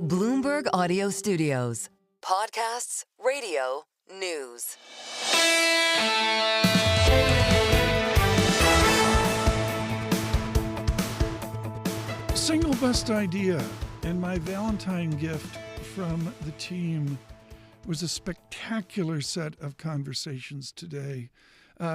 Bloomberg Audio Studios. Podcasts, radio, news. Single best idea, and my Valentine gift from the team was a spectacular set of conversations today.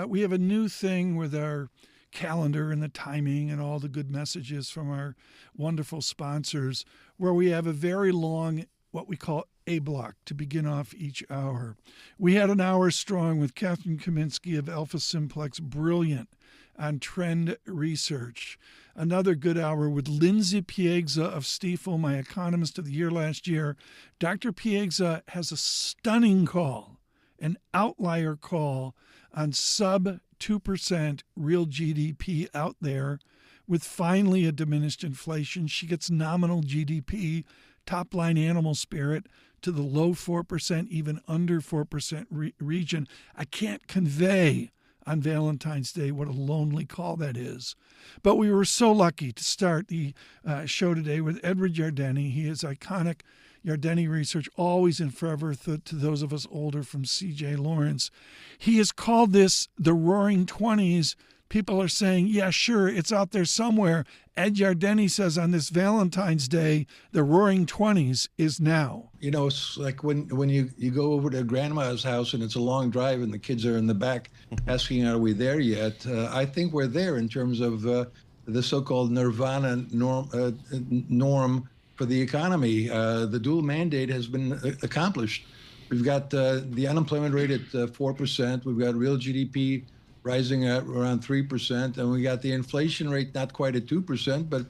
We have a new thing with our calendar and the timing and all the good messages from our wonderful sponsors, where we have a very long, what we call A block, to begin off each hour. We had an hour strong with Catherine Kaminsky of Alpha Simplex, brilliant on trend research. Another good hour with Lindsay Piegza of Stifel, my economist of the year last year. Dr. Piegza has a stunning call, an outlier call on sub 2% real GDP out there with finally a diminished inflation. She gets nominal GDP, top line animal spirit to the low 4%, even under 4% region. I can't convey on Valentine's Day what a lonely call that is. But we were so lucky to start the show today with Ed Yardeni. He is iconic Yardeni research, always and forever to those of us older from C.J. Lawrence. He has called this the Roaring Twenties. People are saying, yeah, sure, it's out there somewhere. Ed Yardeni says on this Valentine's Day, the Roaring Twenties is now. You know, it's like when you go over to grandma's house and it's a long drive and the kids are in the back asking, are we there yet? I think we're there in terms of the so-called nirvana norm for the economy. The dual mandate has been accomplished. We've got the unemployment rate at 4%. We've got real GDP rising at around 3%, and we got the inflation rate not quite at 2%, but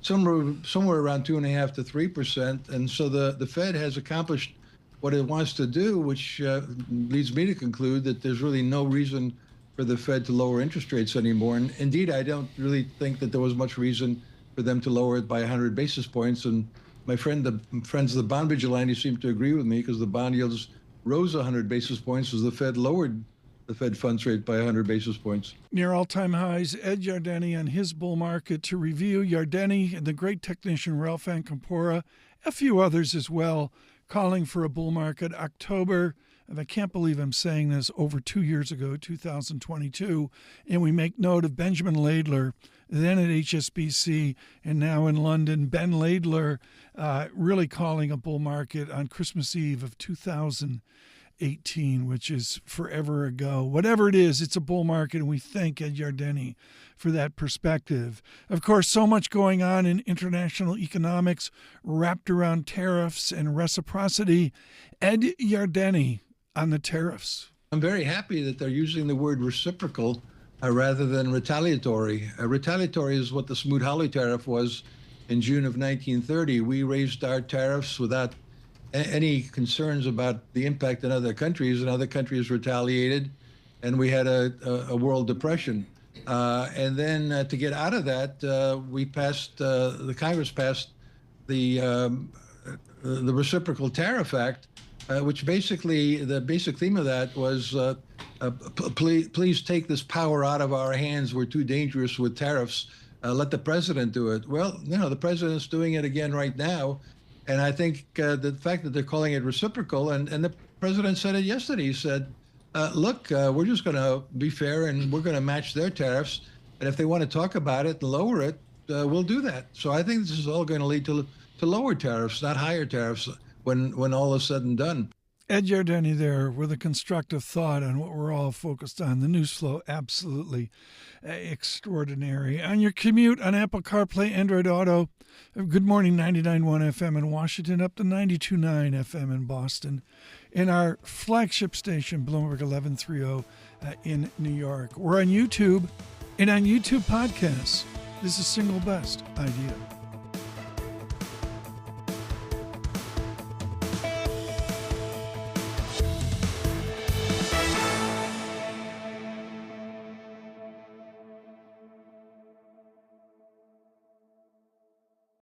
somewhere around 2.5% to 3%. And so the Fed has accomplished what it wants to do, which leads me to conclude that there's really no reason for the Fed to lower interest rates anymore. And indeed, I don't really think that there was much reason for them to lower it by 100 basis points. And my friends of the bond vigilante seem to agree with me, because the bond yields rose 100 basis points as the Fed lowered the Fed funds rate by 100 basis points. Near all-time highs, Ed Yardeni on his bull market. To review, Yardeni and the great technician Ralph Ancampora, a few others as well, calling for a bull market October, and I can't believe I'm saying this, over 2 years ago, 2022. And we make note of Benjamin Laidler, then at HSBC and now in London. Ben Laidler really calling a bull market on Christmas Eve of 2018, which is forever ago. Whatever it is, it's a bull market, and we thank Ed Yardeni for that perspective. Of course, so much going on in international economics wrapped around tariffs and reciprocity. Ed Yardeni on the tariffs. I'm very happy that they're using the word reciprocal rather than retaliatory. Retaliatory is what the Smoot-Hawley tariff was in June of 1930. We raised our tariffs without any concerns about the impact in other countries, and other countries retaliated, and we had a world depression. And then to get out of that, the Congress passed the Reciprocal Tariff Act, which basically, the basic theme of that was, please take this power out of our hands. We're too dangerous with tariffs. Let the president do it. Well, the president's doing it again right now. And I think the fact that they're calling it reciprocal, and the president said it yesterday, he said, look, we're just going to be fair and we're going to match their tariffs. And if they want to talk about it and lower it, we'll do that. So I think this is all going to lead to lower tariffs, not higher tariffs, when all is said and done. Ed Yardeni there with a constructive thought on what we're all focused on. The news flow, absolutely extraordinary. On your commute on Apple CarPlay, Android Auto, Good Morning 99.1 FM in Washington, up to 92.9 FM in Boston. In our flagship station, Bloomberg 1130 in New York. We're on YouTube and on YouTube podcasts. This is Single Best Idea.